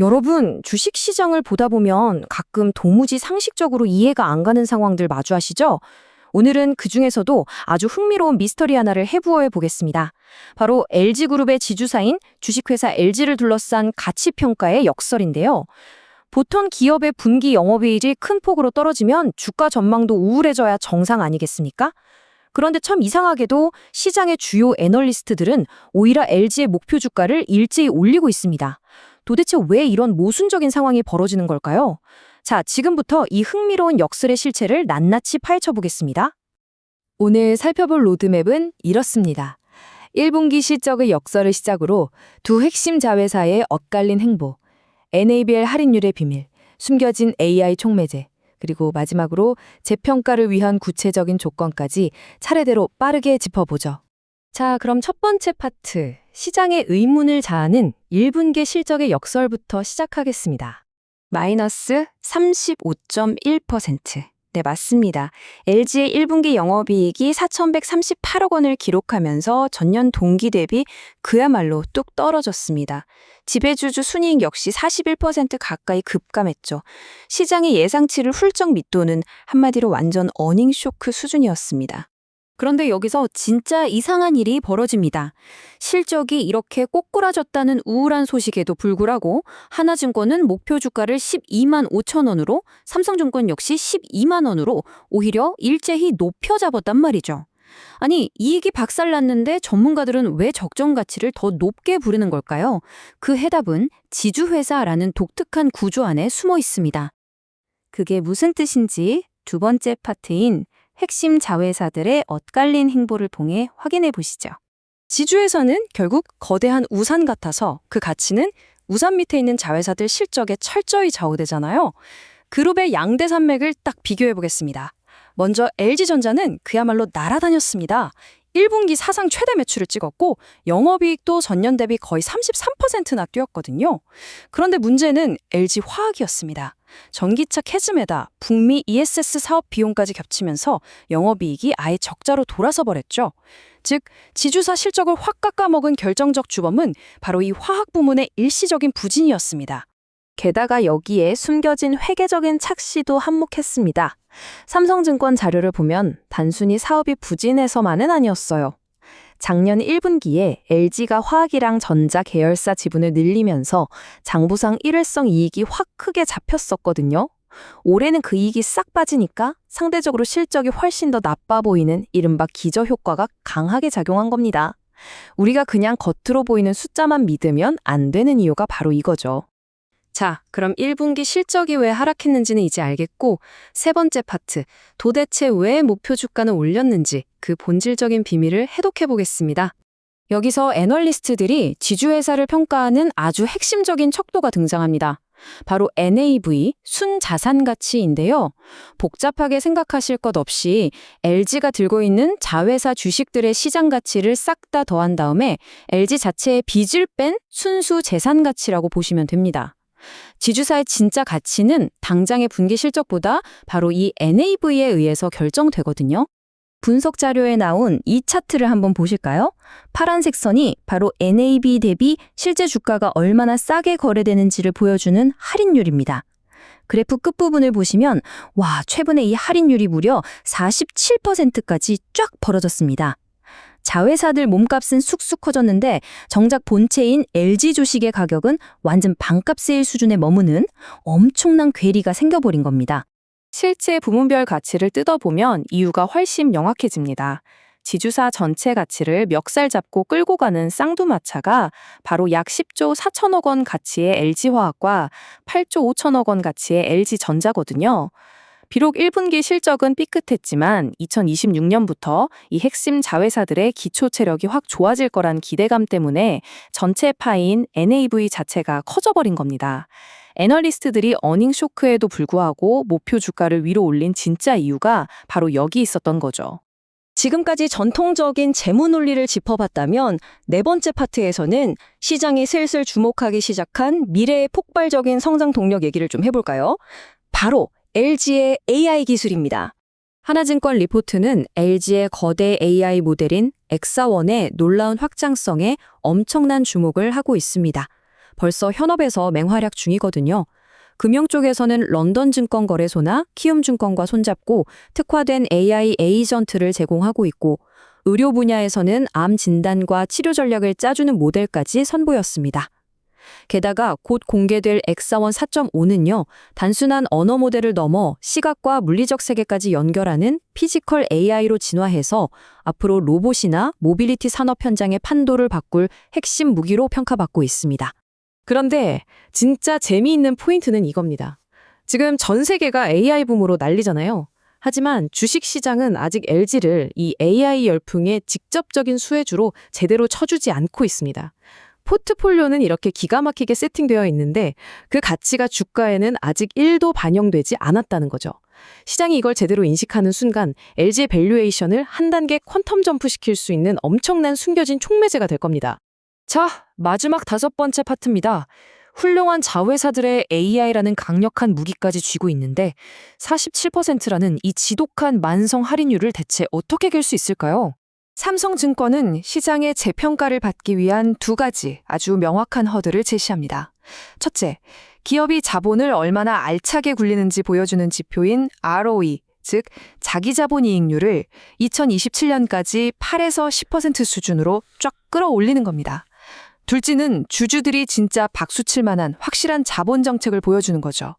여러분, 주식시장을 보다 보면 가끔 도무지 상식적으로 이해가 안 가는 상황들 마주하시죠? 오늘은 그중에서도 아주 흥미로운 미스터리 하나를 해부해 보겠습니다. 바로 LG그룹의 지주사인 주식회사 LG를 둘러싼 가치평가의 역설인데요. 보통 기업의 분기 영업이익이 큰 폭으로 떨어지면 주가 전망도 우울해져야 정상 아니겠습니까? 그런데 참 이상하게도 시장의 주요 애널리스트들은 오히려 LG의 목표 주가를 일제히 올리고 있습니다. 도대체 왜 이런 모순적인 상황이 벌어지는 걸까요? 자, 지금부터 이 흥미로운 역설의 실체를 낱낱이 파헤쳐 보겠습니다. 오늘 살펴볼 로드맵은 이렇습니다. 1분기 실적의 역설을 시작으로 두 핵심 자회사의 엇갈린 행보, NABL 할인율의 비밀, 숨겨진 AI 촉매제, 그리고 마지막으로 재평가를 위한 구체적인 조건까지 차례대로 빠르게 짚어보죠. 자, 그럼 첫 번째 파트, 시장의 의문을 자아는 1분기 실적의 역설부터 시작하겠습니다. 마이너스 35.1%. 네, 맞습니다. LG의 1분기 영업이익이 4,138억 원을 기록하면서 전년 동기 대비 그야말로 뚝 떨어졌습니다. 지배주주 순이익 역시 41% 가까이 급감했죠. 시장의 예상치를 훌쩍 밑도는 한마디로 완전 어닝 쇼크 수준이었습니다. 그런데 여기서 진짜 이상한 일이 벌어집니다. 실적이 이렇게 꼬꾸라졌다는 우울한 소식에도 불구하고 하나증권은 목표 주가를 12만 5천 원으로, 삼성증권 역시 12만 원으로 오히려 일제히 높여 잡았단 말이죠. 아니, 이익이 박살났는데 전문가들은 왜 적정 가치를 더 높게 부르는 걸까요? 그 해답은 지주회사라는 독특한 구조 안에 숨어 있습니다. 그게 무슨 뜻인지 두 번째 파트인 핵심 자회사들의 엇갈린 행보를 통해 확인해 보시죠. 지주회사는 결국 거대한 우산 같아서 그 가치는 우산 밑에 있는 자회사들 실적에 철저히 좌우되잖아요. 그룹의 양대 산맥을 딱 비교해 보겠습니다. 먼저 LG전자는 그야말로 날아다녔습니다. 1분기 사상 최대 매출을 찍었고 영업이익도 전년 대비 거의 33%나 뛰었거든요. 그런데 문제는 LG화학이었습니다. 전기차 캐즘에다 북미 ESS 사업 비용까지 겹치면서 영업이익이 아예 적자로 돌아서 버렸죠. 즉, 지주사 실적을 확 깎아먹은 결정적 주범은 바로 이 화학 부문의 일시적인 부진이었습니다. 게다가 여기에 숨겨진 회계적인 착시도 한몫했습니다. 삼성증권 자료를 보면 단순히 사업이 부진해서만은 아니었어요. 작년 1분기에 LG가 화학이랑 전자 계열사 지분을 늘리면서 장부상 일회성 이익이 확 크게 잡혔었거든요. 올해는 그 이익이 싹 빠지니까 상대적으로 실적이 훨씬 더 나빠 보이는 이른바 기저효과가 강하게 작용한 겁니다. 우리가 그냥 겉으로 보이는 숫자만 믿으면 안 되는 이유가 바로 이거죠. 자, 그럼 1분기 실적이 왜 하락했는지는 이제 알겠고, 세 번째 파트, 도대체 왜 목표 주가는 올렸는지 그 본질적인 비밀을 해독해 보겠습니다. 여기서 애널리스트들이 지주회사를 평가하는 아주 핵심적인 척도가 등장합니다. 바로 NAV, 순자산가치인데요. 복잡하게 생각하실 것 없이 LG가 들고 있는 자회사 주식들의 시장 가치를 싹 다 더한 다음에 LG 자체의 빚을 뺀 순수 재산 가치라고 보시면 됩니다. 지주사의 진짜 가치는 당장의 분기 실적보다 바로 이 NAV에 의해서 결정되거든요. 분석 자료에 나온 이 차트를 한번 보실까요? 파란색 선이 바로 NAV 대비 실제 주가가 얼마나 싸게 거래되는지를 보여주는 할인율입니다. 그래프 끝부분을 보시면 와, 최근에 이 할인율이 무려 47%까지 쫙 벌어졌습니다. 자회사들 몸값은 쑥쑥 커졌는데 정작 본체인 LG 주식의 가격은 완전 반값 세일 수준에 머무는 엄청난 괴리가 생겨버린 겁니다. 실제 부문별 가치를 뜯어보면 이유가 훨씬 명확해집니다. 지주사 전체 가치를 멱살 잡고 끌고 가는 쌍두마차가 바로 약 10조 4천억 원 가치의 LG화학과 8조 5천억 원 가치의 LG전자거든요. 비록 1분기 실적은 삐끗했지만 2026년부터 이 핵심 자회사들의 기초 체력이 확 좋아질 거란 기대감 때문에 전체 파인 NAV 자체가 커져버린 겁니다. 애널리스트들이 어닝 쇼크에도 불구하고 목표 주가를 위로 올린 진짜 이유가 바로 여기 있었던 거죠. 지금까지 전통적인 재무 논리를 짚어봤다면 네 번째 파트에서는 시장이 슬슬 주목하기 시작한 미래의 폭발적인 성장 동력 얘기를 좀 해볼까요? 바로 LG의 AI 기술입니다. 하나증권 리포트는 LG의 거대 AI 모델인 엑사원의 놀라운 확장성에 엄청난 주목을 하고 있습니다. 벌써 현업에서 맹활약 중이거든요. 금융 쪽에서는 런던증권거래소나 키움증권과 손잡고 특화된 AI 에이전트를 제공하고 있고, 의료 분야에서는 암 진단과 치료 전략을 짜주는 모델까지 선보였습니다. 게다가 곧 공개될 엑사원 4.5는요, 단순한 언어 모델을 넘어 시각과 물리적 세계까지 연결하는 피지컬 AI로 진화해서 앞으로 로봇이나 모빌리티 산업 현장의 판도를 바꿀 핵심 무기로 평가받고 있습니다. 그런데 진짜 재미있는 포인트는 이겁니다. 지금 전 세계가 AI 붐으로 난리잖아요. 하지만 주식시장은 아직 LG를 이 AI 열풍의 직접적인 수혜주로 제대로 쳐주지 않고 있습니다. 포트폴리오는 이렇게 기가 막히게 세팅되어 있는데 그 가치가 주가에는 아직 1도 반영되지 않았다는 거죠. 시장이 이걸 제대로 인식하는 순간 LG의 밸류에이션을 한 단계 퀀텀 점프시킬 수 있는 엄청난 숨겨진 촉매제가 될 겁니다. 자, 마지막 5번째 파트입니다. 훌륭한 자회사들의 AI라는 강력한 무기까지 쥐고 있는데 47%라는 이 지독한 만성 할인율을 대체 어떻게 깰 수 있을까요? 삼성증권은 시장의 재평가를 받기 위한 2가지 아주 명확한 허들을 제시합니다. 첫째, 기업이 자본을 얼마나 알차게 굴리는지 보여주는 지표인 ROE, 즉 자기자본이익률을 2027년까지 8에서 10% 수준으로 쫙 끌어올리는 겁니다. 둘째는 주주들이 진짜 박수칠 만한 확실한 자본 정책을 보여주는 거죠.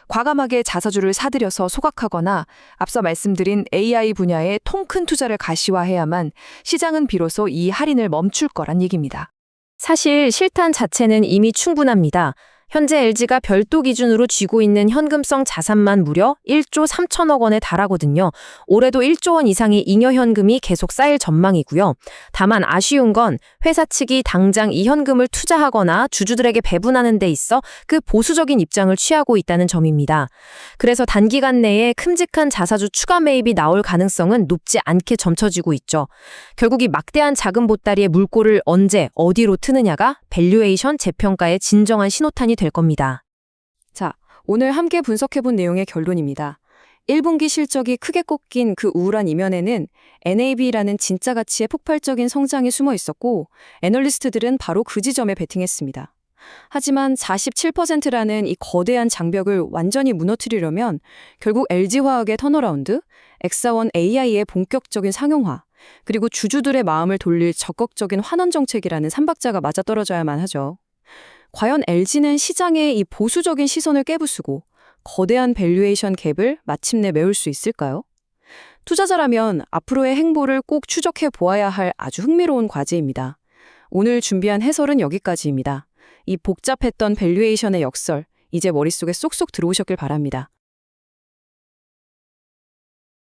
과감하게 자사주를 사들여서 소각하거나 앞서 말씀드린 AI 분야에 통 큰 투자를 가시화해야만 시장은 비로소 이 할인을 멈출 거란 얘기입니다. 사실 실탄 자체는 이미 충분합니다. 현재 LG가 별도 기준으로 쥐고 있는 현금성 자산만 무려 1조 3천억 원에 달하거든요. 올해도 1조 원 이상의 잉여 현금이 계속 쌓일 전망이고요. 다만 아쉬운 건 회사 측이 당장 이 현금을 투자하거나 주주들에게 배분하는 데 있어 그 보수적인 입장을 취하고 있다는 점입니다. 그래서 단기간 내에 큼직한 자사주 추가 매입이 나올 가능성은 높지 않게 점쳐지고 있죠. 결국 이 막대한 자금 보따리의 물꼬를 언제 어디로 트느냐가 밸류에이션 재평가의 진정한 신호탄이 될 겁니다. 자, 오늘 함께 분석해본 내용의 결론입니다. 1분기 실적이 크게 꺾인 그 우울한 이면에는 NAV라는 진짜 가치의 폭발적인 성장이 숨어 있었고, 애널리스트들은 바로 그 지점에 베팅했습니다. 하지만 47%라는 이 거대한 장벽을 완전히 무너뜨리려면 결국 LG화학의 턴어라운드, 엑사원 AI의 본격적인 상용화, 그리고 주주들의 마음을 돌릴 적극적인 환원 정책이라는 삼박자가 맞아떨어져야만 하죠. 과연 LG는 시장의 이 보수적인 시선을 깨부수고 거대한 밸류에이션 갭을 마침내 메울 수 있을까요? 투자자라면 앞으로의 행보를 꼭 추적해 보아야 할 아주 흥미로운 과제입니다. 오늘 준비한 해설은 여기까지입니다. 이 복잡했던 밸류에이션의 역설, 이제 머릿속에 쏙쏙 들어오셨길 바랍니다.